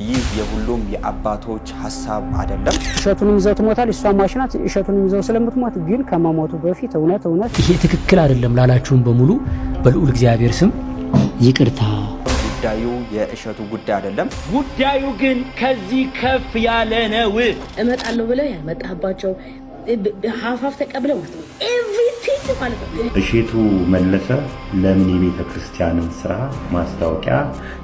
ይህ የሁሉም የአባቶች ሐሳብ አይደለም። እሸቱን ይዘው ትሞታል፣ እሷ ማሽናት እሸቱን ይዘው ስለምትሞት ግን ከመሞቱ በፊት እውነት ይሄ ትክክል አይደለም ላላችሁም በሙሉ በልዑል እግዚአብሔር ስም ይቅርታ። ጉዳዩ የእሸቱ ጉዳይ አይደለም። ጉዳዩ ግን ከዚህ ከፍ ያለ ነው። እመጣለሁ ብለህ ያልመጣህባቸው ሀፋፍ ተቀብለው ኤቭሪቲንግ ማለት ነው። እሸቱ መለሰ ለምን የቤተ ክርስቲያንን ስራ ማስታወቂያ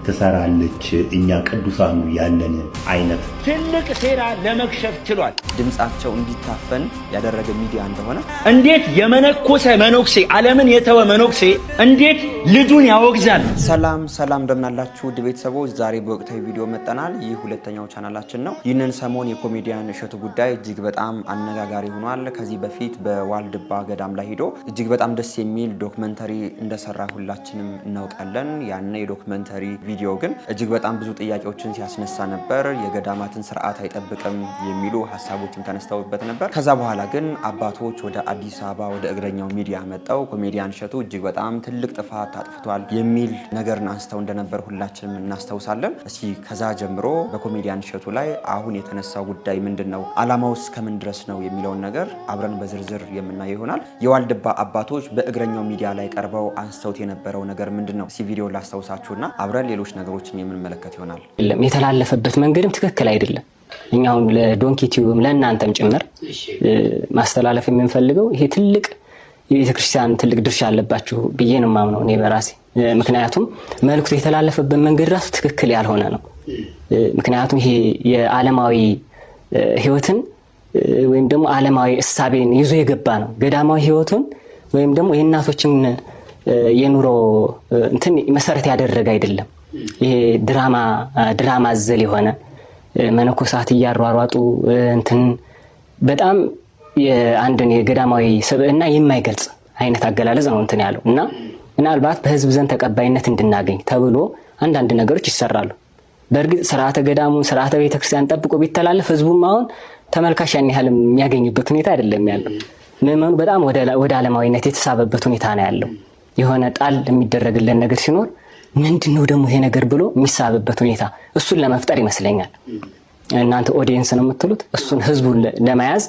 ትሰራለች? እኛ ቅዱሳኑ ያለን አይነት ትልቅ ሴራ ለመክሸፍ ችሏል። ድምጻቸው እንዲታፈን ያደረገ ሚዲያ እንደሆነ እንዴት የመነኮሰ መነኩሴ ዓለምን የተወ መነኩሴ እንዴት ልጁን ያወግዛል? ሰላም እንደምናላችሁ ውድ ቤተሰቦች፣ ዛሬ በወቅታዊ ቪዲዮ መጣናል። ይህ ሁለተኛው ቻናላችን ነው። ይህንን ሰሞን የኮሜዲያን እሸቱ ጉዳይ እጅግ በጣም አነጋጋሪ ሆኗል። ከዚህ በፊት በዋልድባ ገዳም ላይ ሄዶ እጅግ በጣም ደስ የሚል ዶክመንተሪ እንደሰራ ሁላችንም እናውቃለን። ያን የዶክመንተሪ ቪዲዮ ግን እጅግ በጣም ብዙ ጥያቄዎችን ሲያስነሳ ነበር። የገዳማትን ስርዓት አይጠብቅም የሚሉ ሀሳቦችም ተነስተውበት ነበር። ከዛ በኋላ ግን አባቶች ወደ አዲስ አበባ ወደ እግረኛው ሚዲያ መጣው ኮሜዲያን እሸቱ እጅግ በጣም ትልቅ ጥፋት አጥፍቷል የሚል ነገርን አንስተው እንደነበር ሁላችንም እናስታውሳለን። እስኪ ከዛ ጀምሮ በኮሜዲያን እሸቱ ላይ አሁን የተነሳው ጉዳይ ምንድነው፣ አላማውስ ከምን ድረስ ነው የሚለውን ነገር አብረን በዝርዝር የምናየው ይሆናል። የዋልድባ አባቶች በእግረኛው ሚዲያ ላይ ቀርበው አንስተውት የነበረው ነገር ምንድነው? እስኪ ቪዲዮ ላስታውሳችሁና አብረን ሌሎች ነገሮችን የምንመለከት ይሆናል። የተላለፈበት መንገድም ትክክል አይደለም። እኛውን ለዶንኪ ቲዩብም ለእናንተም ጭምር ማስተላለፍ የምንፈልገው ይሄ ትልቅ የቤተክርስቲያን ትልቅ ድርሻ አለባችሁ ብዬ ነው የማምነው እኔ በራሴ። ምክንያቱም መልእክቱ የተላለፈበት መንገድ ራሱ ትክክል ያልሆነ ነው። ምክንያቱም ይሄ የዓለማዊ ህይወትን ወይም ደግሞ ዓለማዊ እሳቤን ይዞ የገባ ነው። ገዳማዊ ህይወቱን ወይም ደግሞ የእናቶችን የኑሮ እንትን መሰረት ያደረገ አይደለም። ይሄ ድራማ አዘል የሆነ መነኮሳት እያሯሯጡ እንትን በጣም የአንድን የገዳማዊ ስብዕና የማይገልጽ አይነት አገላለጽ ነው እንትን ያለው እና ምናልባት በህዝብ ዘንድ ተቀባይነት እንድናገኝ ተብሎ አንዳንድ ነገሮች ይሰራሉ። በእርግጥ ስርዓተ ገዳሙን ስርዓተ ቤተክርስቲያን ጠብቆ ቢተላለፍ ህዝቡም አሁን ተመልካች ያን ያህል የሚያገኝበት ሁኔታ አይደለም ያለው። ምዕመኑ በጣም ወደ ዓለማዊነት የተሳበበት ሁኔታ ነው ያለው። የሆነ ጣል የሚደረግልን ነገር ሲኖር ምንድነው ደግሞ ይሄ ነገር ብሎ የሚሳብበት ሁኔታ እሱን ለመፍጠር ይመስለኛል። እናንተ ኦዲየንስ ነው የምትሉት፣ እሱን ህዝቡን ለመያዝ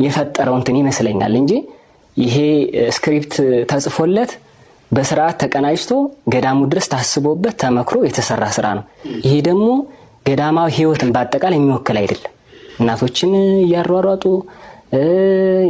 የፈጠረው እንትን ይመስለኛል እንጂ ይሄ ስክሪፕት ተጽፎለት በስርዓት ተቀናጅቶ ገዳሙ ድረስ ታስቦበት ተመክሮ የተሰራ ስራ ነው። ይሄ ደግሞ ገዳማዊ ህይወትን በአጠቃላይ የሚወክል አይደለም። እናቶችን እያሯሯጡ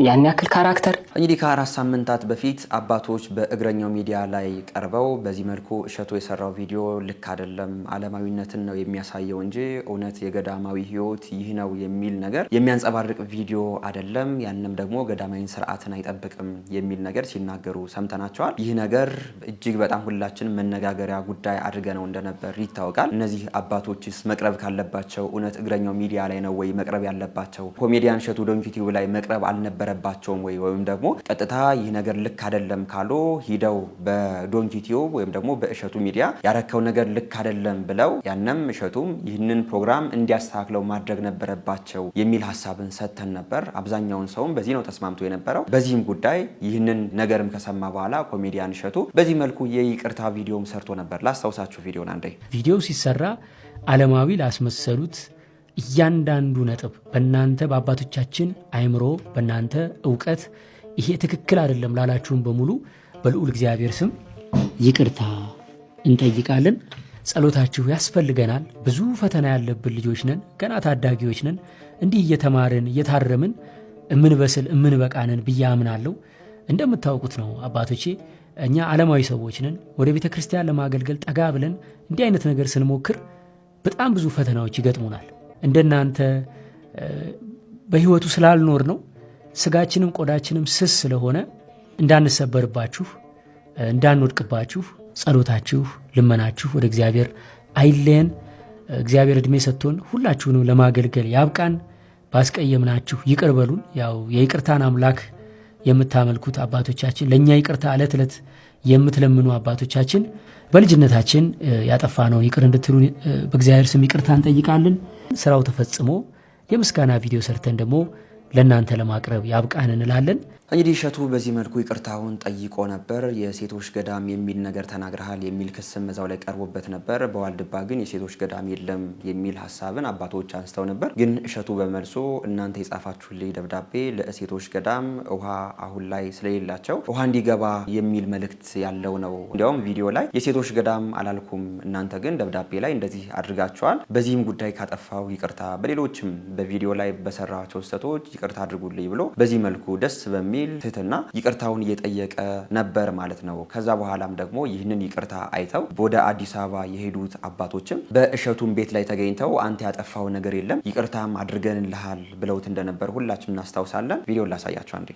ያን ያክል ካራክተር። እንግዲህ ከ4 ሳምንታት በፊት አባቶች በእግረኛው ሚዲያ ላይ ቀርበው በዚህ መልኩ እሸቱ የሰራው ቪዲዮ ልክ አይደለም፣ ዓለማዊነትን ነው የሚያሳየው እንጂ እውነት የገዳማዊ ህይወት ይህ ነው የሚል ነገር የሚያንጸባርቅ ቪዲዮ አይደለም፣ ያንም ደግሞ ገዳማዊ ስርዓትን አይጠብቅም የሚል ነገር ሲናገሩ ሰምተናቸዋል። ይህ ነገር እጅግ በጣም ሁላችንም መነጋገሪያ ጉዳይ አድርገነው እንደነበር ይታወቃል። እነዚህ አባቶችስ መቅረብ ካለባቸው እውነት እግረኛው ሚዲያ ላይ ነው ወይ መቅረብ ያለባቸው? ኮሜዲያን እሸቱ ዶንኪ ቲዩብ ላይ መቅረብ አልነበረባቸውም ወይም ደግሞ ቀጥታ ይህ ነገር ልክ አይደለም ካሉ ሂደው በዶንኪ ቲዩብ ወይም ደግሞ በእሸቱ ሚዲያ ያረከው ነገር ልክ አይደለም ብለው ያንም እሸቱም ይህንን ፕሮግራም እንዲያስተካክለው ማድረግ ነበረባቸው የሚል ሀሳብን ሰጥተን ነበር። አብዛኛውን ሰውም በዚህ ነው ተስማምቶ የነበረው። በዚህም ጉዳይ ይህንን ነገርም ከሰማ በኋላ ኮሜዲያን እሸቱ በዚህ መልኩ የይቅርታ ቪዲዮም ሰርቶ ነበር። ላስታውሳችሁ ቪዲዮን አንዴ። ቪዲዮው ሲሰራ ዓለማዊ ላስመሰሉት እያንዳንዱ ነጥብ በእናንተ በአባቶቻችን አይምሮ በእናንተ እውቀት ይሄ ትክክል አይደለም ላላችሁም በሙሉ በልዑል እግዚአብሔር ስም ይቅርታ እንጠይቃለን። ጸሎታችሁ ያስፈልገናል። ብዙ ፈተና ያለብን ልጆች ነን፣ ገና ታዳጊዎች ነን። እንዲህ እየተማርን እየታረምን እምንበስል እምንበቃነን ብዬ አምናለሁ። እንደምታውቁት ነው አባቶቼ፣ እኛ ዓለማዊ ሰዎች ነን። ወደ ቤተ ክርስቲያን ለማገልገል ጠጋ ብለን እንዲህ አይነት ነገር ስንሞክር በጣም ብዙ ፈተናዎች ይገጥሙናል። እንደናንተ በህይወቱ ስላልኖር ነው ስጋችንም ቆዳችንም ስስ ስለሆነ እንዳንሰበርባችሁ እንዳንወድቅባችሁ ጸሎታችሁ ልመናችሁ ወደ እግዚአብሔር አይለየን። እግዚአብሔር እድሜ ሰጥቶን ሁላችሁንም ለማገልገል ያብቃን። ባስቀየምናችሁ ይቅር በሉን። ያው የይቅርታን አምላክ የምታመልኩት አባቶቻችን፣ ለኛ ይቅርታ ዕለት ዕለት የምትለምኑ አባቶቻችን በልጅነታችን ያጠፋነውን ይቅር እንድትሉ በእግዚአብሔር ስም ይቅርታ እንጠይቃለን። ስራው ተፈጽሞ የምስጋና ቪዲዮ ሰርተን ደግሞ ለእናንተ ለማቅረብ ያብቃን እንላለን። እንግዲህ እሸቱ በዚህ መልኩ ይቅርታውን ጠይቆ ነበር። የሴቶች ገዳም የሚል ነገር ተናግረሃል የሚል ክስም እዛው ላይ ቀርቦበት ነበር። በዋልድባ ግን የሴቶች ገዳም የለም የሚል ሀሳብን አባቶች አንስተው ነበር። ግን እሸቱ በመልሶ እናንተ የጻፋችሁልኝ ደብዳቤ ለሴቶች ገዳም ውሃ አሁን ላይ ስለሌላቸው ውሃ እንዲገባ የሚል መልእክት ያለው ነው። እንዲያውም ቪዲዮ ላይ የሴቶች ገዳም አላልኩም፣ እናንተ ግን ደብዳቤ ላይ እንደዚህ አድርጋችኋል። በዚህም ጉዳይ ካጠፋው ይቅርታ፣ በሌሎችም በቪዲዮ ላይ በሰራቸው ስህተቶች ይቅርታ አድርጉልኝ ብሎ በዚህ መልኩ ደስ በሚል ትህትና ይቅርታውን እየጠየቀ ነበር ማለት ነው። ከዛ በኋላም ደግሞ ይህንን ይቅርታ አይተው ወደ አዲስ አበባ የሄዱት አባቶችም በእሸቱም ቤት ላይ ተገኝተው አንተ ያጠፋው ነገር የለም ይቅርታም አድርገንልሃል ብለውት እንደነበር ሁላችንም እናስታውሳለን። ቪዲዮ ላሳያችሁ አንዴ።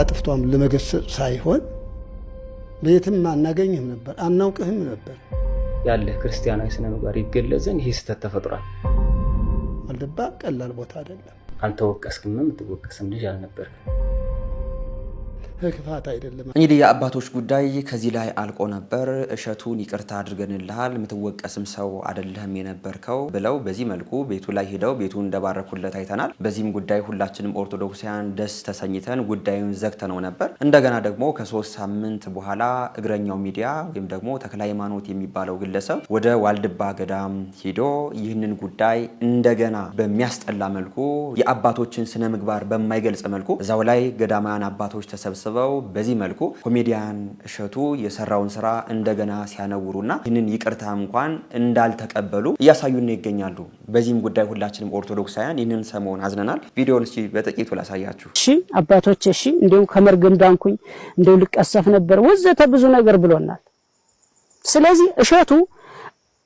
አጥፍቷም ለመገሰጽ ሳይሆን በየትም አናገኝም ነበር፣ አናውቅህም ነበር ያለ ክርስቲያናዊ ስነ ምግባር ይገለጽን። ይሄ ስህተት ተፈጥሯል። ዋልድባ ቀላል ቦታ አይደለም። አልተወቀስክም፣ የምትወቀስም ልጅ አልነበርክም። ክፋት አይደለም። እንግዲህ የአባቶች ጉዳይ ከዚህ ላይ አልቆ ነበር። እሸቱን ይቅርታ አድርገንልሃል፣ የምትወቀስም ሰው አይደለህም የነበርከው ብለው በዚህ መልኩ ቤቱ ላይ ሄደው ቤቱን እንደባረኩለት አይተናል። በዚህም ጉዳይ ሁላችንም ኦርቶዶክሳውያን ደስ ተሰኝተን ጉዳዩን ዘግተነው ነበር። እንደገና ደግሞ ከ3 ሳምንት በኋላ እግረኛው ሚዲያ ወይም ደግሞ ተክለ ሃይማኖት የሚባለው ግለሰብ ወደ ዋልድባ ገዳም ሄዶ ይህንን ጉዳይ እንደገና በሚያስጠላ መልኩ የአባቶችን ስነ ምግባር በማይገልጽ መልኩ እዛው ላይ ገዳማውያን አባቶች ተሰብስበው በዚህ መልኩ ኮሜዲያን እሸቱ የሰራውን ስራ እንደገና ሲያነውሩና ይህንን ይቅርታ እንኳን እንዳልተቀበሉ እያሳዩን ይገኛሉ። በዚህም ጉዳይ ሁላችንም ኦርቶዶክሳውያን ይህንን ሰሞን አዝነናል። ቪዲዮውን እስኪ በጥቂቱ ላሳያችሁ። እሺ አባቶች፣ እሺ እንደው ከመርገም ዳንኩኝ፣ እንደው ልቀሰፍ ነበር ወዘተ ብዙ ነገር ብሎናል። ስለዚህ እሸቱ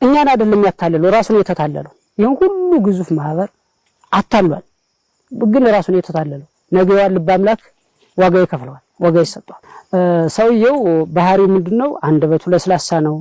እኛን አይደለም ያታለለው፣ ራሱን የተታለለው። ይሄን ሁሉ ግዙፍ ማህበር አታሏል፣ ግን ራሱን የተታለለው ነገ ዋልድባ አምላክ ዋጋ ይከፍለዋል፣ ዋጋ ይሰጣል። ሰውየው ባህሪው ምንድነው? አንደበቱ ለስላሳ ነው፣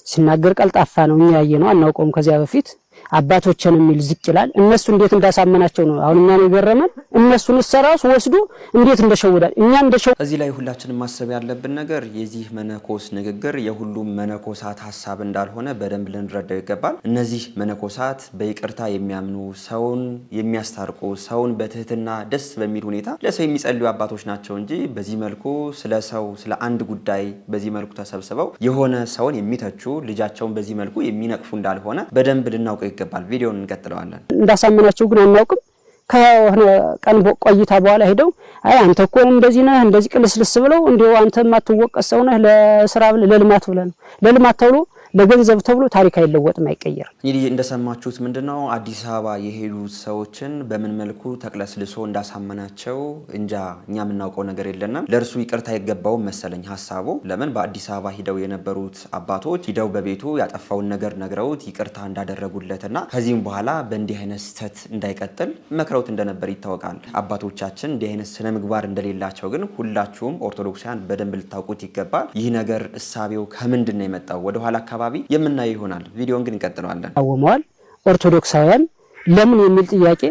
ሲናገር ቀልጣፋ ነው። እኛ ያየነው አናውቀውም። ከዚያ በፊት አባቶችን የሚል ዝቅ ይላል። እነሱ እንዴት እንዳሳመናቸው ነው አሁን እኛን የገረመን። እነሱን ሰራሱ ወስዶ እንዴት እንደሸወዳል እኛ እንደሸው። እዚህ ላይ ሁላችንም ማሰብ ያለብን ነገር የዚህ መነኮስ ንግግር የሁሉም መነኮሳት ሀሳብ እንዳልሆነ በደንብ ልንረዳው ይገባል። እነዚህ መነኮሳት በይቅርታ የሚያምኑ ሰውን የሚያስታርቁ ሰውን በትህትና ደስ በሚል ሁኔታ ለሰው የሚጸልዩ አባቶች ናቸው እንጂ በዚህ መልኩ ስለ ሰው ስለ አንድ ጉዳይ በዚህ መልኩ ተሰብስበው የሆነ ሰውን የሚተቹ ልጃቸውን በዚህ መልኩ የሚነቅፉ እንዳልሆነ በደንብ ልናውቀው ይገባል። ቪዲዮውን እንቀጥለዋለን። እንዳሳመናቸው ግን አናውቅም። ከሆነ ቀን ቆይታ በኋላ ሄደው አይ አንተ እኮ እንደዚህ ነህ እንደዚህ ቅልስልስ ብለው እንደው አንተ ማትወቀስ ሰው ነህ ለስራ ለልማት ብለህ ነው ለልማት ተብሎ ለገንዘብ ተብሎ ታሪክ አይለወጥም አይቀየርም። እንግዲህ እንደሰማችሁት ምንድነው አዲስ አበባ የሄዱት ሰዎችን በምን መልኩ ተቅለስልሶ እንዳሳመናቸው እንጃ እኛ የምናውቀው ነገር የለንም። ለእርሱ ይቅርታ አይገባውም መሰለኝ ሀሳቡ። ለምን በአዲስ አበባ ሂደው የነበሩት አባቶች ሂደው በቤቱ ያጠፋውን ነገር ነግረውት ይቅርታ እንዳደረጉለትና ከዚህም በኋላ በእንዲህ አይነት ስህተት እንዳይቀጥል መክረውት እንደነበር ይታወቃል። አባቶቻችን እንዲህ አይነት ስነ ምግባር እንደሌላቸው ግን ሁላችሁም ኦርቶዶክሳውያን በደንብ ልታውቁት ይገባል። ይህ ነገር እሳቤው ከምንድን ነው የመጣው? ወደኋላ አካባቢ የምናየው ይሆናል። ቪዲዮን ግን እንቀጥለዋለን። አወመዋል ኦርቶዶክሳውያን ለምን የሚል ጥያቄ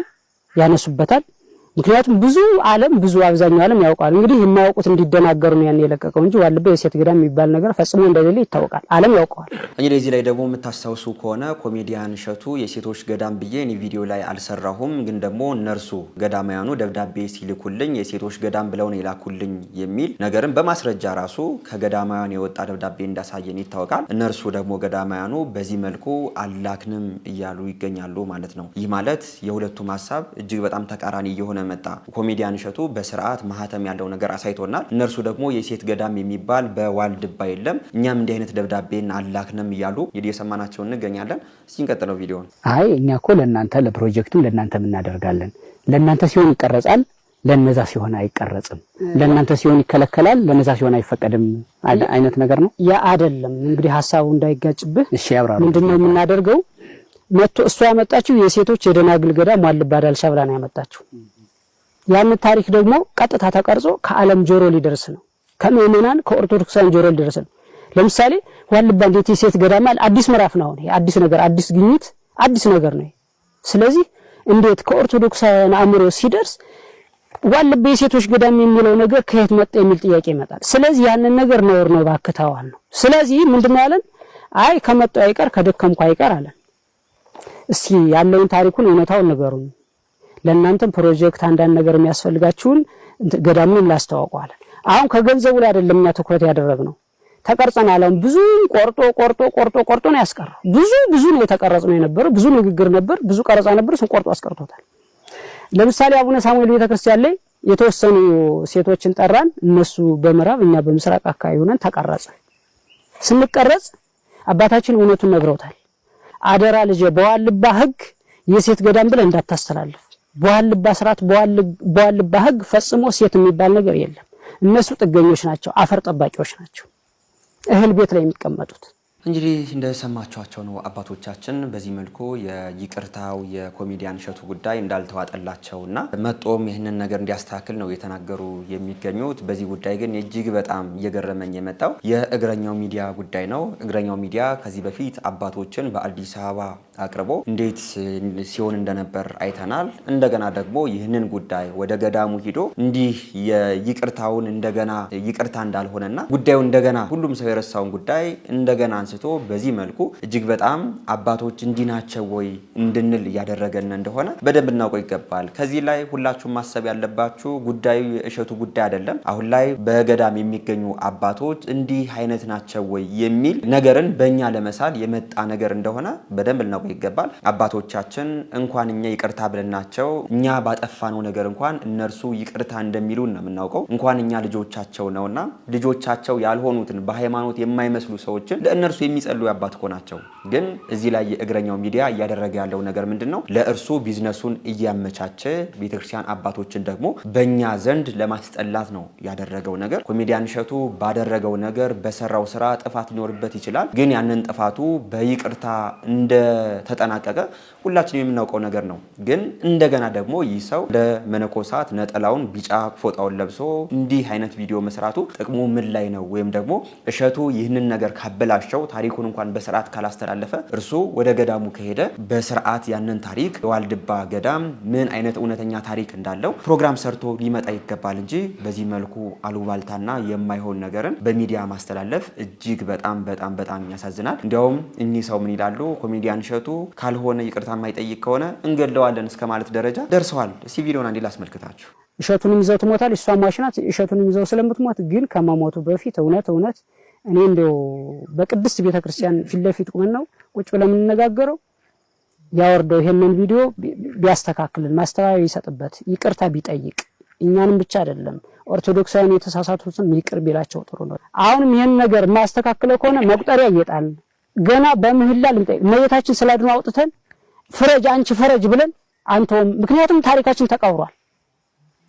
ያነሱበታል። ምክንያቱም ብዙ አብዛኛው ዓለም ያውቃል። እንግዲህ የማያውቁት እንዲደናገሩ ነው ያን የለቀቀው እንጂ ዋልድባ የሴት ገዳም የሚባል ነገር ፈጽሞ እንደሌለ ይታወቃል። ዓለም ያውቀዋል። እንግዲህ እዚህ ላይ ደግሞ የምታስታውሱ ከሆነ ኮሜዲያን እሸቱ የሴቶች ገዳም ብዬ እኔ ቪዲዮ ላይ አልሰራሁም፣ ግን ደግሞ እነርሱ ገዳማያኑ ደብዳቤ ሲልኩልኝ የሴቶች ገዳም ብለው ነው የላኩልኝ የሚል ነገርም በማስረጃ ራሱ ከገዳማያን የወጣ ደብዳቤ እንዳሳየን ይታወቃል። እነርሱ ደግሞ ገዳማያኑ በዚህ መልኩ አላክንም እያሉ ይገኛሉ ማለት ነው። ይህ ማለት የሁለቱም ሀሳብ እጅግ በጣም ተቃራኒ እየሆነ መጣ። ኮሜዲያን እሸቱ በስርዓት ማህተም ያለው ነገር አሳይቶናል። እነርሱ ደግሞ የሴት ገዳም የሚባል በዋልድባ የለም፣ እኛም እንዲህ አይነት ደብዳቤን አላክንም እያሉ እየሰማናቸው እንገኛለን። እስኪ እንቀጥለው ቪዲዮውን። አይ እኛ እኮ ለእናንተ ለፕሮጀክቱም ለእናንተም እናደርጋለን። ለእናንተ ሲሆን ይቀረጻል፣ ለነዛ ሲሆን አይቀረጽም። ለእናንተ ሲሆን ይከለከላል፣ ለነዛ ሲሆን አይፈቀድም አይነት ነገር ነው። ያ አይደለም እንግዲህ ሀሳቡ እንዳይጋጭብህ። እሺ ያብራሩ። ምንድነው የምናደርገው? መጥቶ እሷ ያመጣችው የሴቶች የደናግል ገዳም ዋልድባ ዳልሻ ብላ ነው ያመጣችው። ያን ታሪክ ደግሞ ቀጥታ ተቀርጾ ከዓለም ጆሮ ሊደርስ ነው። ከምእመናን ከኦርቶዶክሳውያን ጆሮ ሊደርስ ነው። ለምሳሌ ዋልድባ እንዴት የሴት ገዳም አለ? አዲስ ምዕራፍ ነው። ይሄ አዲስ ነገር አዲስ ግኝት አዲስ ነገር ነው። ስለዚህ እንዴት ከኦርቶዶክሳውያን አእምሮ ሲደርስ ዋልድባ የሴቶች ገዳም የሚለው ነገር ከየት መጣ የሚል ጥያቄ ይመጣል። ስለዚህ ያንን ነገር ነውር ነው ባክታዋል ነው። ስለዚህ ምንድነው ያለን? አይ ከመጣው አይቀር ከደከምኩ አይቀር አለን። እስኪ ያለውን ታሪኩን እውነታውን ነገሩን ለእናንተም ፕሮጀክት አንዳንድ ነገር የሚያስፈልጋችሁን ገዳሙን ላስተዋውቀዋለን። አሁን ከገንዘቡ ላይ አይደለም እኛ ትኩረት ያደረግነው። ተቀርጸናል። አሁን ብዙ ቆርጦ ነው ያስቀረው። ብዙ ነው የተቀረጽነው የነበረው። ብዙ ንግግር ነበር፣ ብዙ ቀረጻ ነበር። እሱን ቆርጦ አስቀርቶታል። ለምሳሌ አቡነ ሳሙኤል ቤተክርስቲያን ላይ የተወሰኑ ሴቶችን ጠራን። እነሱ በምዕራብ እኛ በምስራቅ አካባቢ ሆነን ተቀረጸ። ስንቀረጽ አባታችን እውነቱን ነግረውታል። አደራ ልጄ በዋልባ ሕግ የሴት ገዳም ብለህ እንዳታስተላልፍ። በዋልባ ስርዓት በዋልባ ሕግ ፈጽሞ ሴት የሚባል ነገር የለም። እነሱ ጥገኞች ናቸው፣ አፈር ጠባቂዎች ናቸው፣ እህል ቤት ላይ የሚቀመጡት። እንግዲህ እንደሰማችኋቸው ነው አባቶቻችን በዚህ መልኩ የይቅርታው የኮሜዲያን እሸቱ ጉዳይ እንዳልተዋጠላቸውና መጦም ይህንን ነገር እንዲያስተካክል ነው የተናገሩ የሚገኙት። በዚህ ጉዳይ ግን እጅግ በጣም እየገረመኝ የመጣው የእግረኛው ሚዲያ ጉዳይ ነው። እግረኛው ሚዲያ ከዚህ በፊት አባቶችን በአዲስ አበባ አቅርቦ እንዴት ሲሆን እንደነበር አይተናል። እንደገና ደግሞ ይህንን ጉዳይ ወደ ገዳሙ ሂዶ እንዲህ የይቅርታውን እንደገና ይቅርታ እንዳልሆነና ጉዳዩ እንደገና ሁሉም ሰው የረሳውን ጉዳይ እንደገና አንስቶ በዚህ መልኩ እጅግ በጣም አባቶች እንዲህ ናቸው ወይ እንድንል እያደረገን እንደሆነ በደንብ እናውቀው ይገባል። ከዚህ ላይ ሁላችሁም ማሰብ ያለባችሁ ጉዳዩ የእሸቱ ጉዳይ አይደለም። አሁን ላይ በገዳም የሚገኙ አባቶች እንዲህ አይነት ናቸው ወይ የሚል ነገርን በእኛ ለመሳል የመጣ ነገር እንደሆነ በደንብ እናውቀው ይገባል። አባቶቻችን እንኳን እኛ ይቅርታ ብለናቸው እኛ ባጠፋነው ነገር እንኳን እነርሱ ይቅርታ እንደሚሉ ነው የምናውቀው። እንኳን እኛ ልጆቻቸው ነውና ልጆቻቸው ያልሆኑትን በሃይማኖት የማይመስሉ ሰዎችን ለእነርሱ የሚጸልዩ አባት እኮ ናቸው። ግን እዚህ ላይ የእግረኛው ሚዲያ እያደረገ ያለው ነገር ምንድነው? ለእርሱ ቢዝነሱን እያመቻቸ ቤተክርስቲያን አባቶችን ደግሞ በእኛ ዘንድ ለማስጠላት ነው ያደረገው ነገር። ኮሜዲያን እሸቱ ባደረገው ነገር በሰራው ስራ ጥፋት ሊኖርበት ይችላል። ግን ያንን ጥፋቱ በይቅርታ ተጠናቀቀ ሁላችንም የምናውቀው ነገር ነው። ግን እንደገና ደግሞ ይህ ሰው ለመነኮሳት ነጠላውን ቢጫ ፎጣውን ለብሶ እንዲህ አይነት ቪዲዮ መስራቱ ጥቅሙ ምን ላይ ነው? ወይም ደግሞ እሸቱ ይህንን ነገር ካበላሸው ታሪኩን እንኳን በስርዓት ካላስተላለፈ እርሱ ወደ ገዳሙ ከሄደ በስርዓት ያንን ታሪክ የዋልድባ ገዳም ምን አይነት እውነተኛ ታሪክ እንዳለው ፕሮግራም ሰርቶ ሊመጣ ይገባል እንጂ በዚህ መልኩ አሉባልታና የማይሆን ነገርን በሚዲያ ማስተላለፍ እጅግ በጣም ያሳዝናል። እንዲያውም እኚህ ሰው ምን ይላሉ? ኮሜዲያን እሸቱ ካልሆነ ይቅርታ የማይጠይቅ ከሆነ እንገድለዋለን እስከ ማለት ደረጃ ደርሰዋል። እስቲ ቪዲዮን አንዴ ላስመልክታችሁ። እሸቱንም ይዘው ትሞታል፣ እሷ ማሽናት እሸቱንም ይዘው ስለምትሞት ግን ከመሞቱ በፊት እውነት እኔ እንደው በቅድስት ቤተክርስቲያን ፊት ለፊት ቆመን ነው ቁጭ ብለን የምንነጋገረው። ያወርደው ይሄንን ቪዲዮ ቢያስተካክልን፣ ማስተባበያ ይሰጥበት፣ ይቅርታ ቢጠይቅ እኛንም ብቻ አይደለም ኦርቶዶክሳውያን የተሳሳቱትን ይቅር ቢላቸው ጥሩ ነው። አሁንም ይሄን ነገር ማስተካከለ ከሆነ መቁጠሪያ ይጣል። ገና በምህላ ልንጠይቅ እመቤታችን ስላድኖ አውጥተን ፍረጅ አንቺ ፈረጅ ብለን አንተውም። ምክንያቱም ታሪካችን ተቀብሯል።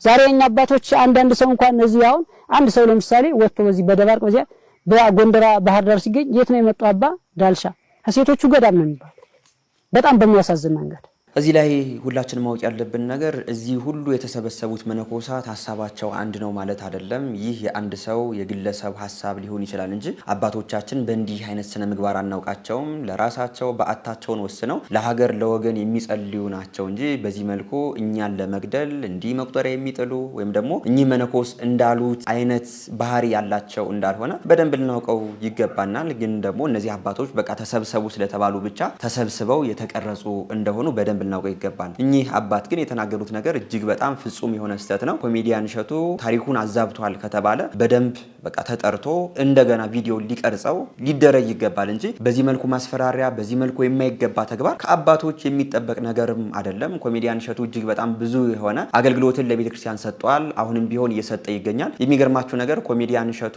ዛሬ የኛ አባቶች አንዳንድ ሰው እንኳን እዚህ አሁን አንድ ሰው ለምሳሌ ወጥቶ በዚህ በደባርቅ በዚያ በጎንደር ባህር ዳር ሲገኝ የት ነው የመጣው? አባ ዳልሻ ከሴቶቹ ገዳም ነው የሚባል። በጣም በሚያሳዝን መንገድ እዚህ ላይ ሁላችንም ማወቅ ያለብን ነገር እዚህ ሁሉ የተሰበሰቡት መነኮሳት ሀሳባቸው አንድ ነው ማለት አይደለም። ይህ የአንድ ሰው የግለሰብ ሀሳብ ሊሆን ይችላል እንጂ አባቶቻችን በእንዲህ አይነት ስነ ምግባር አናውቃቸውም። ለራሳቸው በአታቸውን ወስነው ለሀገር ለወገን የሚጸልዩ ናቸው እንጂ በዚህ መልኩ እኛን ለመግደል እንዲህ መቁጠሪያ የሚጥሉ ወይም ደግሞ እኚህ መነኮስ እንዳሉት አይነት ባህሪ ያላቸው እንዳልሆነ በደንብ ልናውቀው ይገባናል። ግን ደግሞ እነዚህ አባቶች በቃ ተሰብሰቡ ስለተባሉ ብቻ ተሰብስበው የተቀረጹ እንደሆኑ በደንብ ልናውቀው ይገባል። እኚህ አባት ግን የተናገሩት ነገር እጅግ በጣም ፍጹም የሆነ ስህተት ነው። ኮሜዲያን እሸቱ ታሪኩን አዛብቷል ከተባለ በደንብ በቃ ተጠርቶ እንደገና ቪዲዮ ሊቀርጸው ሊደረግ ይገባል እንጂ በዚህ መልኩ ማስፈራሪያ፣ በዚህ መልኩ የማይገባ ተግባር ከአባቶች የሚጠበቅ ነገርም አይደለም። ኮሜዲያን እሸቱ እጅግ በጣም ብዙ የሆነ አገልግሎትን ለቤተክርስቲያን ሰጥቷል። አሁንም ቢሆን እየሰጠ ይገኛል። የሚገርማችሁ ነገር ኮሜዲያን እሸቱ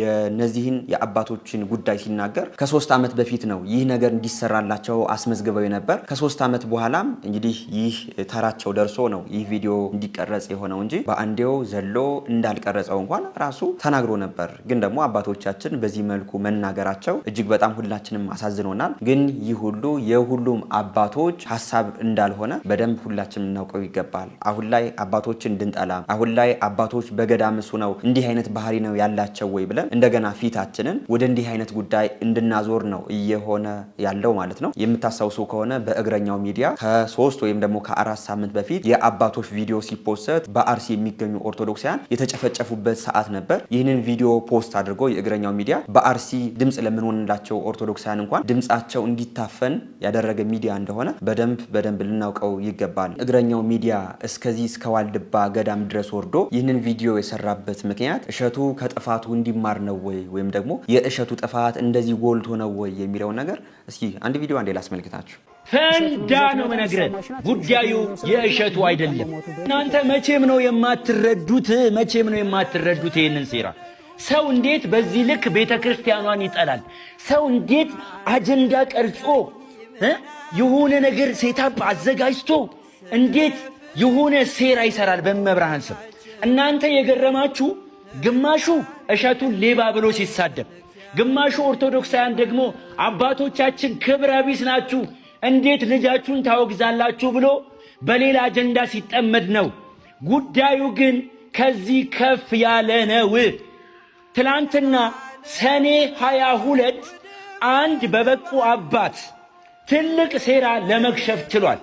የነዚህን የአባቶችን ጉዳይ ሲናገር ከ3 ዓመት በፊት ነው ይህ ነገር እንዲሰራላቸው አስመዝግበው ነበር። ከ3 ዓመት በኋላ እንግዲህ ይህ ተራቸው ደርሶ ነው ይህ ቪዲዮ እንዲቀረጽ የሆነው እንጂ በአንዴው ዘሎ እንዳልቀረጸው እንኳን ራሱ ተናግሮ ነበር። ግን ደግሞ አባቶቻችን በዚህ መልኩ መናገራቸው እጅግ በጣም ሁላችንም አሳዝኖናል። ግን ይህ ሁሉ የሁሉም አባቶች ሀሳብ እንዳልሆነ በደንብ ሁላችንም እናውቀው ይገባል። አሁን ላይ አባቶችን እንድንጠላ፣ አሁን ላይ አባቶች በገዳምሱ ነው እንዲህ አይነት ባህሪ ነው ያላቸው ወይ ብለን እንደገና ፊታችንን ወደ እንዲህ አይነት ጉዳይ እንድናዞር ነው እየሆነ ያለው ማለት ነው። የምታስታውሱ ከሆነ በእግረኛው ሚዲያ ከ3 ወይም ደግሞ ከ4 ሳምንት በፊት የአባቶች ቪዲዮ ሲፖስት በአርሲ የሚገኙ ኦርቶዶክሳውያን የተጨፈጨፉበት ሰዓት ነበር። ይህንን ቪዲዮ ፖስት አድርጎ የእግረኛው ሚዲያ በአርሲ ድምጽ ለምንሆንላቸው ኦርቶዶክሳውያን እንኳን ድምጻቸው እንዲታፈን ያደረገ ሚዲያ እንደሆነ በደንብ ልናውቀው ይገባል። እግረኛው ሚዲያ እስከዚህ እስከ ዋልድባ ገዳም ድረስ ወርዶ ይህንን ቪዲዮ የሰራበት ምክንያት እሸቱ ከጥፋቱ እንዲማር ነው ወይም ደግሞ የእሸቱ ጥፋት እንደዚህ ጎልቶ ነው ወይ የሚለው ነገር እስኪ አንድ ቪዲዮ አንዴ ላስመልክታችሁ። ፈንዳ ነው መነግረን፣ ጉዳዩ የእሸቱ አይደለም። እናንተ መቼም ነው የማትረዱት ይህንን ሴራ። ሰው እንዴት በዚህ ልክ ቤተ ክርስቲያኗን ይጠላል? ሰው እንዴት አጀንዳ ቀርጾ የሆነ ነገር ሴታፕ አዘጋጅቶ እንዴት የሆነ ሴራ ይሰራል በመብርሃን ስም? እናንተ የገረማችሁ ግማሹ እሸቱን ሌባ ብሎ ሲሳደብ፣ ግማሹ ኦርቶዶክሳውያን ደግሞ አባቶቻችን ክብረ ቢስ ናችሁ፣ እንዴት ልጃችሁን ታወግዛላችሁ ብሎ በሌላ አጀንዳ ሲጠመድ ነው። ጉዳዩ ግን ከዚህ ከፍ ያለ ነው። ትላንትና ሰኔ 22 አንድ በበቁ አባት ትልቅ ሴራ ለመክሸፍ ችሏል።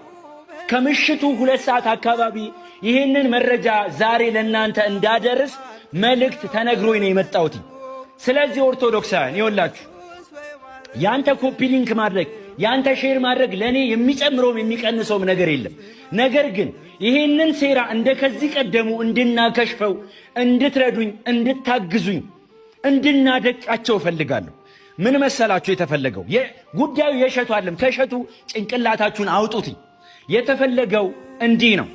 ከምሽቱ 2 ሰዓት አካባቢ ይህንን መረጃ ዛሬ ለእናንተ እንዳደርስ መልእክት ተነግሮኝ ነው የመጣሁት። ስለዚህ ኦርቶዶክሳውያን ይወላችሁ ያንተ ኮፒ ሊንክ ማድረግ ያንተ ሼር ማድረግ ለኔ የሚጨምረውም የሚቀንሰውም ነገር የለም። ነገር ግን ይህንን ሴራ እንደ ከዚህ ቀደሙ እንድናከሽፈው እንድትረዱኝ፣ እንድታግዙኝ፣ እንድናደቃቸው እፈልጋለሁ። ምን መሰላችሁ የተፈለገው? ጉዳዩ የእሸቱ አይደለም። ከእሸቱ ጭንቅላታችሁን አውጡትኝ። የተፈለገው እንዲህ ነው።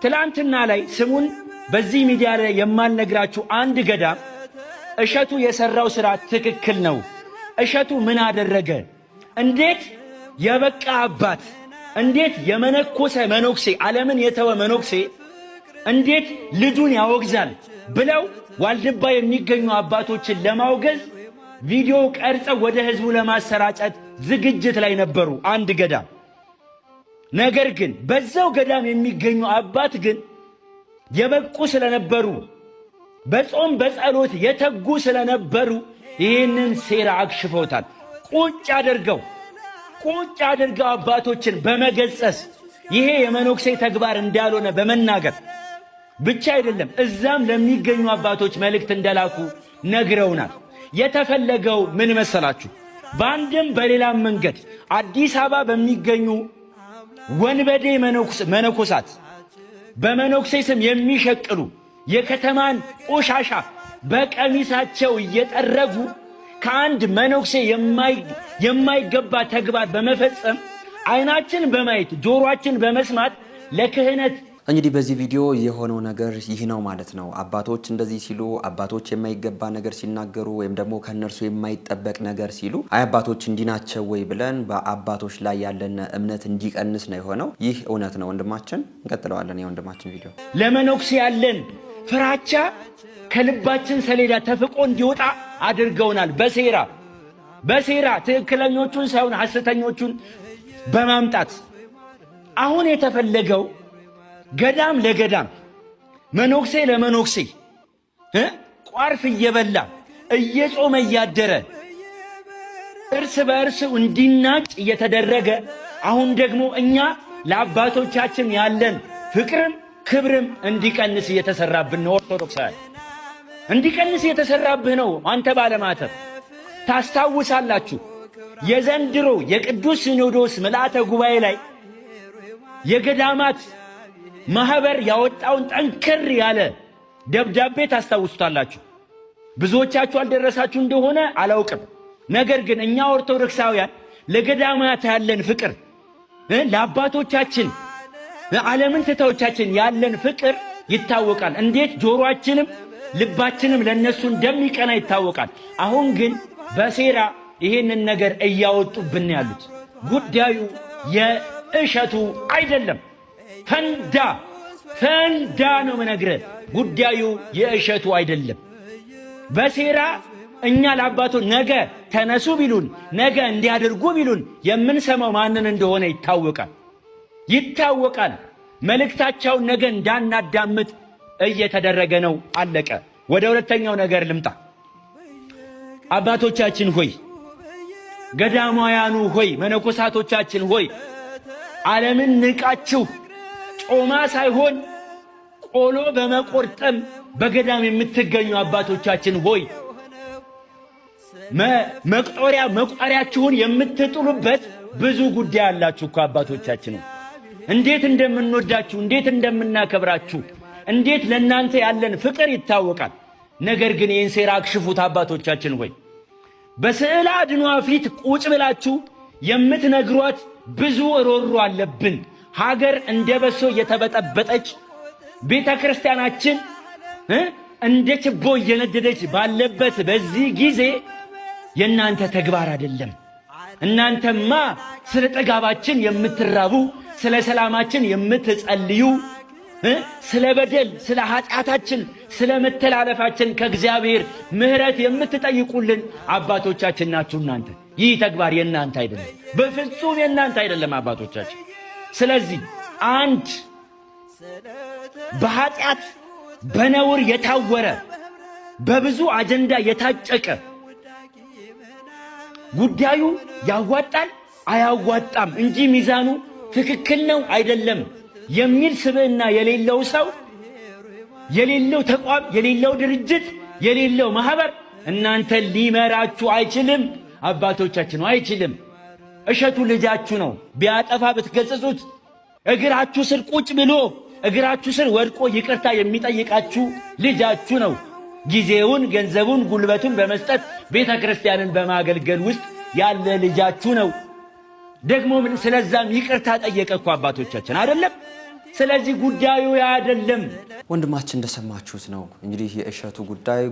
ትላንትና ላይ ስሙን በዚህ ሚዲያ ላይ የማልነግራችሁ አንድ ገዳም እሸቱ የሰራው ስራ ትክክል ነው። እሸቱ ምን አደረገ? እንዴት የበቃ አባት፣ እንዴት የመነኮሰ መነኩሴ፣ ዓለምን የተወ መነኩሴ እንዴት ልጁን ያወግዛል ብለው ዋልድባ የሚገኙ አባቶችን ለማውገዝ ቪዲዮ ቀርጸው ወደ ህዝቡ ለማሰራጨት ዝግጅት ላይ ነበሩ አንድ ገዳም። ነገር ግን በዛው ገዳም የሚገኙ አባት ግን የበቁ ስለነበሩ በጾም በጸሎት የተጉ ስለነበሩ ይህንን ሴራ አክሽፈውታል። ቁጭ አድርገው አባቶችን በመገጸስ ይሄ የመነኩሴ ተግባር እንዳልሆነ በመናገር ብቻ አይደለም፣ እዛም ለሚገኙ አባቶች መልእክት እንደላኩ ነግረውናል። የተፈለገው ምን መሰላችሁ? በአንድም በሌላም መንገድ አዲስ አበባ በሚገኙ ወንበዴ መነኮሳት በመነኩሴ ስም የሚሸቅሉ የከተማን ቆሻሻ በቀሚሳቸው እየጠረጉ ከአንድ መነኩሴ የማይገባ ተግባር በመፈጸም አይናችን በማየት ጆሮአችን በመስማት ለክህነት እንግዲህ በዚህ ቪዲዮ የሆነው ነገር ይህ ነው ማለት ነው። አባቶች እንደዚህ ሲሉ፣ አባቶች የማይገባ ነገር ሲናገሩ ወይም ደግሞ ከነርሱ የማይጠበቅ ነገር ሲሉ አይ አባቶች እንዲናቸው ወይ ብለን በአባቶች ላይ ያለን እምነት እንዲቀንስ ነው የሆነው። ይህ እውነት ነው ወንድማችን። እንቀጥለዋለን የወንድማችን ቪዲዮ። ለመነኩሴ ያለን ፍራቻ ከልባችን ሰሌዳ ተፍቆ እንዲወጣ አድርገውናል። በሴራ ትክክለኞቹን ሳይሆን ሐሰተኞቹን በማምጣት አሁን የተፈለገው ገዳም ለገዳም መነኩሴ ለመነኩሴ ቋርፍ እየበላ እየጾመ እያደረ እርስ በእርስ እንዲናጭ እየተደረገ አሁን ደግሞ እኛ ለአባቶቻችን ያለን ፍቅርም ክብርም እንዲቀንስ እየተሰራብን ነው። ኦርቶዶክሳውያን እንዲቀንስ እየተሰራብህ ነው። አንተ ባለማተብ ታስታውሳላችሁ፣ የዘንድሮ የቅዱስ ሲኖዶስ ምልአተ ጉባኤ ላይ የገዳማት ማህበር ያወጣውን ጠንከር ያለ ደብዳቤ ታስታውሱታላችሁ። ብዙዎቻችሁ አልደረሳችሁ እንደሆነ አላውቅም። ነገር ግን እኛ ኦርቶዶክሳውያን ለገዳማት ያለን ፍቅር፣ ለአባቶቻችን ዓለምን ትተዎቻችን ያለን ፍቅር ይታወቃል። እንዴት ጆሮአችንም ልባችንም ለነሱ እንደሚቀና ይታወቃል። አሁን ግን በሴራ ይሄንን ነገር እያወጡብን ያሉት ጉዳዩ የእሸቱ አይደለም። ፈንዳ ነው መነግረህ። ጉዳዩ የእሸቱ አይደለም። በሴራ እኛ ለአባቶች ነገ ተነሱ ቢሉን ነገ እንዲያደርጉ ቢሉን የምንሰማው ማንን እንደሆነ ይታወቃል። መልእክታቸውን ነገ እንዳናዳምጥ እየተደረገ ነው። አለቀ። ወደ ሁለተኛው ነገር ልምጣ። አባቶቻችን ሆይ፣ ገዳማውያኑ ሆይ፣ መነኮሳቶቻችን ሆይ ዓለምን ንቃችሁ ጮማ ሳይሆን ቆሎ በመቆርጠም በገዳም የምትገኙ አባቶቻችን ሆይ መቁጠሪያችሁን የምትጥሉበት ብዙ ጉዳይ አላችሁ እኮ አባቶቻችን። እንዴት እንደምንወዳችሁ፣ እንዴት እንደምናከብራችሁ፣ እንዴት ለእናንተ ያለን ፍቅር ይታወቃል። ነገር ግን ይህን ሴራ አክሽፉት አባቶቻችን ሆይ። በስዕል አድኗ ፊት ቁጭ ብላችሁ የምትነግሯት ብዙ ሮሮ አለብን። ሀገር እንደ በሶ እየተበጠበጠች ቤተ ክርስቲያናችን እንደ ችቦ እየነደደች ባለበት በዚህ ጊዜ የእናንተ ተግባር አይደለም። እናንተማ ስለ ጥጋባችን የምትራቡ፣ ስለ ሰላማችን የምትጸልዩ፣ ስለ በደል፣ ስለ ኃጢአታችን፣ ስለ መተላለፋችን ከእግዚአብሔር ምሕረት የምትጠይቁልን አባቶቻችን ናችሁ እናንተ። ይህ ተግባር የእናንተ አይደለም፣ በፍጹም የእናንተ አይደለም አባቶቻችን። ስለዚህ አንድ በኃጢአት በነውር የታወረ በብዙ አጀንዳ የታጨቀ ጉዳዩ ያዋጣል አያዋጣም እንጂ ሚዛኑ ትክክል ነው አይደለም የሚል ስብዕና የሌለው ሰው፣ የሌለው ተቋም፣ የሌለው ድርጅት፣ የሌለው ማህበር እናንተ ሊመራችሁ አይችልም። አባቶቻችን አይችልም። እሸቱ ልጃችሁ ነው። ቢያጠፋ ብትገጽጹት እግራችሁ ስር ቁጭ ብሎ እግራችሁ ስር ወድቆ ይቅርታ የሚጠይቃችሁ ልጃችሁ ነው። ጊዜውን፣ ገንዘቡን፣ ጉልበቱን በመስጠት ቤተ ክርስቲያንን በማገልገል ውስጥ ያለ ልጃችሁ ነው። ደግሞ ስለዛም ይቅርታ ጠየቀ እኮ አባቶቻችን አይደለም። ስለዚህ ጉዳዩ አይደለም። ወንድማችን እንደሰማችሁት ነው እንግዲህ የእሸቱ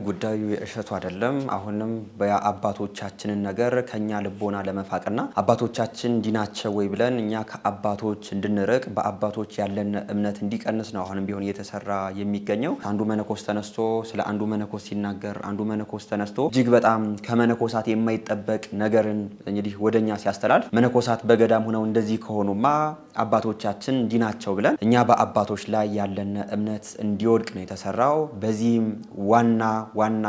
ጉዳዩ የእሸቱ አይደለም። አሁንም በአባቶቻችንን ነገር ከኛ ልቦና ለመፋቅና አባቶቻችን ዲናቸው ወይ ብለን እኛ ከአባቶች እንድንርቅ በአባቶች ያለን እምነት እንዲቀንስ ነው አሁንም ቢሆን እየተሰራ የሚገኘው። አንዱ መነኮስ ተነስቶ ስለ አንዱ መነኮስ ሲናገር፣ አንዱ መነኮስ ተነስቶ እጅግ በጣም ከመነኮሳት የማይጠበቅ ነገርን እንግዲህ ወደኛ ሲያስተላልፍ፣ መነኮሳት በገዳም ሆነው እንደዚህ ከሆኑማ አባቶቻችን ዲናቸው ብለን እኛ በአባቶች ላይ ያለን እምነት እንዲወድቅ ነው የተሰራው። በዚህም ዋና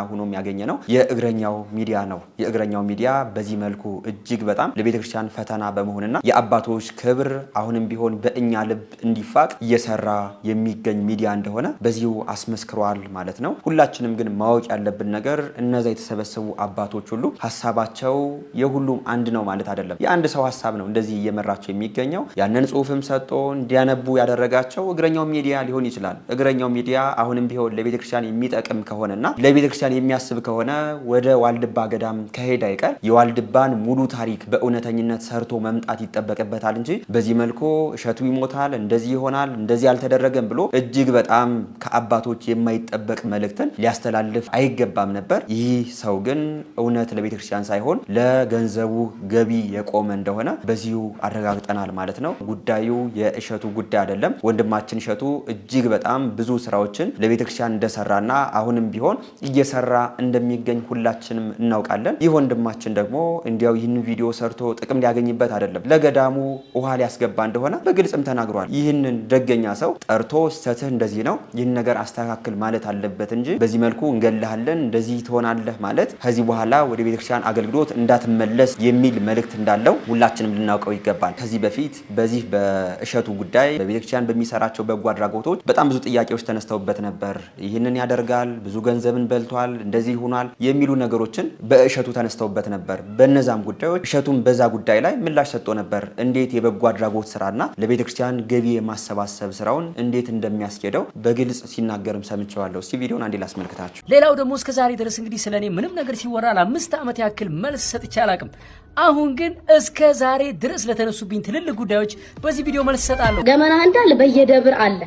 ሆኖ ያገኘ ነው የእግረኛው ሚዲያ ነው። የእግረኛው ሚዲያ በዚህ መልኩ እጅግ በጣም ለቤተ ክርስቲያን ፈተና በመሆንና የአባቶች ክብር አሁንም ቢሆን በእኛ ልብ እንዲፋቅ እየሰራ የሚገኝ ሚዲያ እንደሆነ በዚሁ አስመስክሯል ማለት ነው። ሁላችንም ግን ማወቅ ያለብን ነገር እነዛ የተሰበሰቡ አባቶች ሁሉ ሀሳባቸው የሁሉም አንድ ነው ማለት አይደለም። የአንድ ሰው ሀሳብ ነው እንደዚህ እየመራቸው የሚገኘው። ያንን ጽሁፍም ሰጥቶ እንዲያነቡ ያደረጋቸው እግረኛው ሚዲያ ሊሆን ይችላል። እግረኛው ሚዲያ አሁንም ቢሆን ለቤተክርስቲያን የሚጠቅም ከሆነና ለቤተክርስቲያን የሚያስብ ከሆነ ወደ ዋልድባ ገዳም ከሄደ አይቀር የዋልድባን ሙሉ ታሪክ በእውነተኝነት ሰርቶ መምጣት ይጠበቅበታል እንጂ በዚህ መልኩ እሸቱ ይሞታል፣ እንደዚህ ይሆናል፣ እንደዚህ አልተደረገም ብሎ እጅግ በጣም ከአባቶች የማይጠበቅ መልእክትን ሊያስተላልፍ አይገባም ነበር። ይህ ሰው ግን እውነት ለቤተክርስቲያን ሳይሆን ለገንዘቡ ገቢ የቆመ እንደሆነ በዚሁ አረጋግጠናል ማለት ነው። ጉዳዩ የእሸቱ ጉዳይ አይደለም። ወንድማችን እሸቱ እጅግ በጣም ብዙ ስራዎችን ለቤተክርስቲያን እንደሰራና አሁንም ቢሆን እየሰራ እንደሚገኝ ሁላችንም እናውቃለን። ይህ ወንድማችን ደግሞ እንዲያው ይህን ቪዲዮ ሰርቶ ጥቅም ሊያገኝበት አይደለም፣ ለገዳሙ ውሃ ሊያስገባ እንደሆነ በግልጽም ተናግሯል። ይህንን ደገኛ ሰው ጠርቶ ስተትህ እንደዚህ ነው፣ ይህን ነገር አስተካክል ማለት አለበት እንጂ በዚህ መልኩ እንገልሃለን፣ እንደዚህ ትሆናለህ ማለት ከዚህ በኋላ ወደ ቤተክርስቲያን አገልግሎት እንዳትመለስ የሚል መልእክት እንዳለው ሁላችንም ልናውቀው ይገባል። ከዚህ በፊት በዚህ በእሸቱ ጉዳይ በቤተክርስቲያን በሚሰራቸው በጎ አድራጎቶች በጣም ብዙ ጥያቄዎች ተነስተውበት ነበር። ይህንን ያደርጋል፣ ብዙ ገንዘብን በልቷል፣ እንደዚህ ሆኗል የሚሉ ነገሮችን በእሸቱ ተነስተውበት ነበር። በነዛም ጉዳዮች እሸቱም በዛ ጉዳይ ላይ ምላሽ ሰጥቶ ነበር። እንዴት የበጎ አድራጎት ስራና ለቤተክርስቲያን ገቢ የማሰባሰብ ስራውን እንዴት እንደሚያስኬደው በግልጽ ሲናገርም ሰምቼዋለሁ። እስቲ ቪዲዮን አንዴ ላስመልክታችሁ። ሌላው ደግሞ እስከዛሬ ድረስ እንግዲህ ስለኔ ምንም ነገር ሲወራ ለ5 ዓመት ያክል መልስ ሰጥቼ አላቅም። አሁን ግን እስከ ዛሬ ድረስ ለተነሱብኝ ትልልቅ ጉዳዮች በዚህ ቪዲዮ መልስ ሰጣለሁ። ገመና እንዳለ በየደብር አለ፣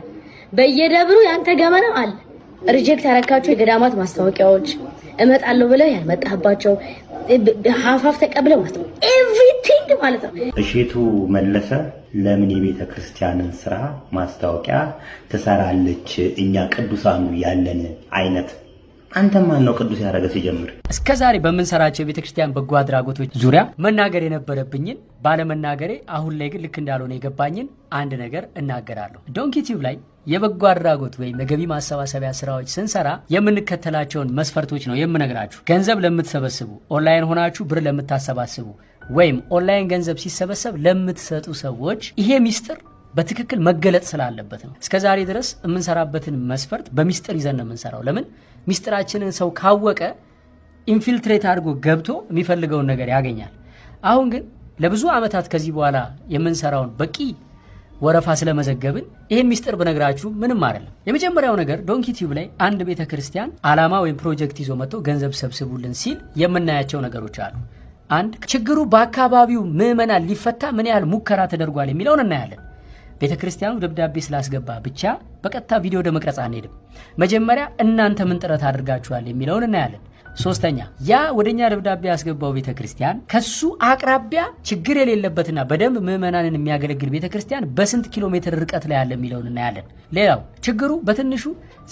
በየደብሩ ያንተ ገመና አለ። ሪጀክት ያረካቸው የገዳማት ማስታወቂያዎች እመጣለሁ ብለው ያልመጣባቸው ሀፋፍ ተቀብለው ማለት ነው። ኤቭሪቲንግ ማለት ነው። እሸቱ መለሰ ለምን የቤተ ክርስቲያንን ስራ ማስታወቂያ ትሰራለች? እኛ ቅዱሳኑ ያለን አይነት አንተ ማን ነው ቅዱስ ያደረገ ሲጀምር? እስከዛሬ በምንሰራቸው የቤተ ክርስቲያን በጎ አድራጎቶች ዙሪያ መናገር የነበረብኝን ባለመናገሬ አሁን ላይ ግን ልክ እንዳልሆነ የገባኝን አንድ ነገር እናገራለሁ። ዶንኪ ቲዩብ ላይ የበጎ አድራጎት ወይም የገቢ ማሰባሰቢያ ስራዎች ስንሰራ የምንከተላቸውን መስፈርቶች ነው የምነግራችሁ። ገንዘብ ለምትሰበስቡ፣ ኦንላይን ሆናችሁ ብር ለምታሰባስቡ፣ ወይም ኦንላይን ገንዘብ ሲሰበሰብ ለምትሰጡ ሰዎች ይሄ ሚስጥር በትክክል መገለጥ ስላለበት ነው። እስከዛሬ ድረስ የምንሰራበትን መስፈርት በሚስጥር ይዘን ነው የምንሰራው። ለምን ሚስጥራችንን ሰው ካወቀ ኢንፊልትሬት አድርጎ ገብቶ የሚፈልገውን ነገር ያገኛል። አሁን ግን ለብዙ ዓመታት ከዚህ በኋላ የምንሰራውን በቂ ወረፋ ስለመዘገብን ይሄን ሚስጥር ብነግራችሁ ምንም አይደለም። የመጀመሪያው ነገር ዶንኪ ቲዩብ ላይ አንድ ቤተክርስቲያን ዓላማ ወይም ፕሮጀክት ይዞ መጥቶ ገንዘብ ሰብስቡልን ሲል የምናያቸው ነገሮች አሉ። አንድ ችግሩ በአካባቢው ምዕመናን ሊፈታ ምን ያህል ሙከራ ተደርጓል የሚለውን እናያለን። ቤተክርስቲያኑ ደብዳቤ ስላስገባ ብቻ በቀጥታ ቪዲዮ ወደ መቅረጽ አንሄድም። መጀመሪያ እናንተ ምን ጥረት አድርጋችኋል የሚለውን እናያለን። ሶስተኛ ያ ወደኛ ደብዳቤ ያስገባው ቤተክርስቲያን ከሱ አቅራቢያ ችግር የሌለበትና በደንብ ምዕመናንን የሚያገለግል ቤተክርስቲያን በስንት ኪሎ ሜትር ርቀት ላይ ያለ የሚለውን እናያለን። ሌላው ችግሩ በትንሹ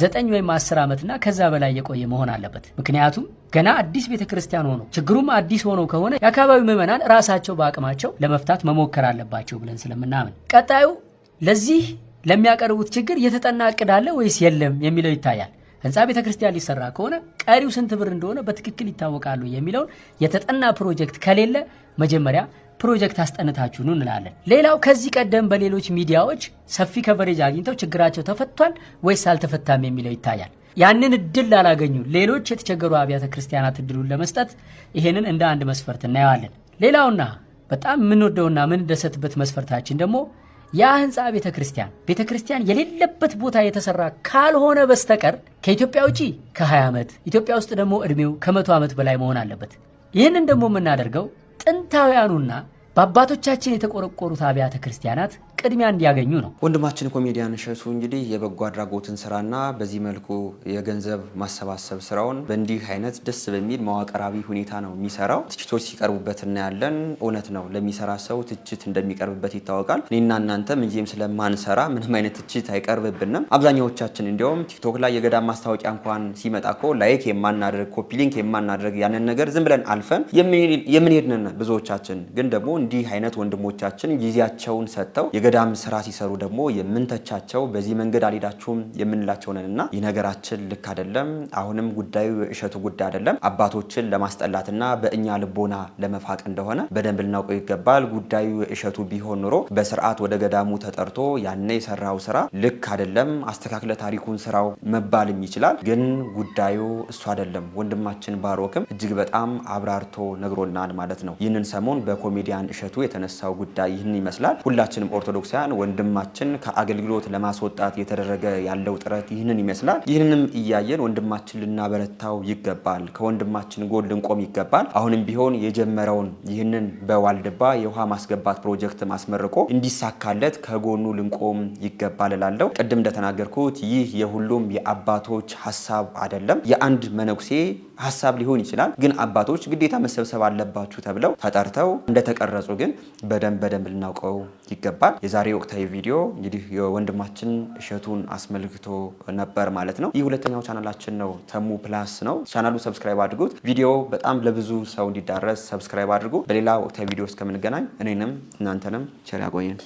9 ወይም 10 ዓመትና ከዛ በላይ የቆየ መሆን አለበት። ምክንያቱም ገና አዲስ ቤተክርስቲያን ሆኖ ችግሩም አዲስ ሆኖ ከሆነ የአካባቢው ምዕመናን ራሳቸው በአቅማቸው ለመፍታት መሞከር አለባቸው ብለን ስለምናምን፣ ቀጣዩ ለዚህ ለሚያቀርቡት ችግር የተጠና እቅድ አለ ወይስ የለም የሚለው ይታያል። ህንፃ ቤተክርስቲያን ሊሰራ ከሆነ ቀሪው ስንት ብር እንደሆነ በትክክል ይታወቃሉ የሚለውን የተጠና ፕሮጀክት ከሌለ መጀመሪያ ፕሮጀክት አስጠንታችሁ ነው እንላለን። ሌላው ከዚህ ቀደም በሌሎች ሚዲያዎች ሰፊ ከቨሬጅ አግኝተው ችግራቸው ተፈቷል ወይስ አልተፈታም የሚለው ይታያል። ያንን እድል ላላገኙ ሌሎች የተቸገሩ አብያተ ክርስቲያናት እድሉን ለመስጠት ይሄንን እንደ አንድ መስፈርት እናየዋለን። ሌላውና በጣም የምንወደውና የምንደሰትበት መስፈርታችን ደግሞ ያ ህንፃ ቤተክርስቲያን የሌለበት ቦታ የተሰራ ካልሆነ በስተቀር ከኢትዮጵያ ውጪ ከ20 ዓመት ኢትዮጵያ ውስጥ ደግሞ እድሜው ከ100 ዓመት በላይ መሆን አለበት። ይህንን ደግሞ የምናደርገው ጥንታውያኑና በአባቶቻችን የተቆረቆሩት አብያተ ክርስቲያናት ቅድሚያ እንዲያገኙ ነው። ወንድማችን ኮሜዲያን እሸቱ እንግዲህ የበጎ አድራጎትን ስራና በዚህ መልኩ የገንዘብ ማሰባሰብ ስራውን በእንዲህ አይነት ደስ በሚል መዋቅራዊ ሁኔታ ነው የሚሰራው። ትችቶች ሲቀርቡበት እናያለን። እውነት ነው፣ ለሚሰራ ሰው ትችት እንደሚቀርብበት ይታወቃል። እኔና እናንተ ምንጂም ስለማንሰራ ምንም አይነት ትችት አይቀርብብንም። አብዛኛዎቻችን እንዲያውም ቲክቶክ ላይ የገዳም ማስታወቂያ እንኳን ሲመጣ እኮ ላይክ የማናደርግ ኮፒ ሊንክ የማናደርግ ያንን ነገር ዝም ብለን አልፈን የምንሄድን ብዙዎቻችን። ግን ደግሞ እንዲህ አይነት ወንድሞቻችን ጊዜያቸውን ሰጥተው የገዳም ስራ ሲሰሩ ደግሞ የምንተቻቸው በዚህ መንገድ አልሄዳችሁም የምንላቸው ነንና ይህ ነገራችን ልክ አይደለም። አሁንም ጉዳዩ የእሸቱ ጉዳይ አይደለም። አባቶችን ለማስጠላትና በእኛ ልቦና ለመፋቅ እንደሆነ በደንብ ልናውቀው ይገባል። ጉዳዩ የእሸቱ ቢሆን ኑሮ በስርዓት ወደ ገዳሙ ተጠርቶ ያኔ የሰራው ስራ ልክ አይደለም፣ አስተካክለ ታሪኩን ስራው መባልም ይችላል። ግን ጉዳዩ እሱ አይደለም። ወንድማችን ባሮክም እጅግ በጣም አብራርቶ ነግሮናል ማለት ነው። ይህንን ሰሞን በኮሜዲያን እሸቱ የተነሳው ጉዳይ ይህን ይመስላል። ሁላችንም ኦርቶዶክሳውያን ወንድማችን ከአገልግሎት ለማስወጣት የተደረገ ያለው ጥረት ይህንን ይመስላል። ይህንንም እያየን ወንድማችን ልናበረታው ይገባል። ከወንድማችን ጎን ልንቆም ይገባል። አሁንም ቢሆን የጀመረውን ይህንን በዋልድባ የውሃ ማስገባት ፕሮጀክት ማስመርቆ እንዲሳካለት ከጎኑ ልንቆም ይገባል እላለሁ። ቅድም እንደተናገርኩት ይህ የሁሉም የአባቶች ሀሳብ አይደለም። የአንድ መነኩሴ ሀሳብ ሊሆን ይችላል። ግን አባቶች ግዴታ መሰብሰብ አለባችሁ ተብለው ተጠርተው እንደተቀረጹ ግን በደንብ ልናውቀው ይገባል። የዛሬ ወቅታዊ ቪዲዮ እንግዲህ የወንድማችን እሸቱን አስመልክቶ ነበር ማለት ነው። ይህ ሁለተኛው ቻናላችን ነው፣ ተሙ ፕላስ ነው። ቻናሉ ሰብስክራይብ አድርጉት። ቪዲዮ በጣም ለብዙ ሰው እንዲዳረስ ሰብስክራይብ አድርጉ። በሌላ ወቅታዊ ቪዲዮ እስከምንገናኝ እኔንም እናንተንም ቸር ያቆየን።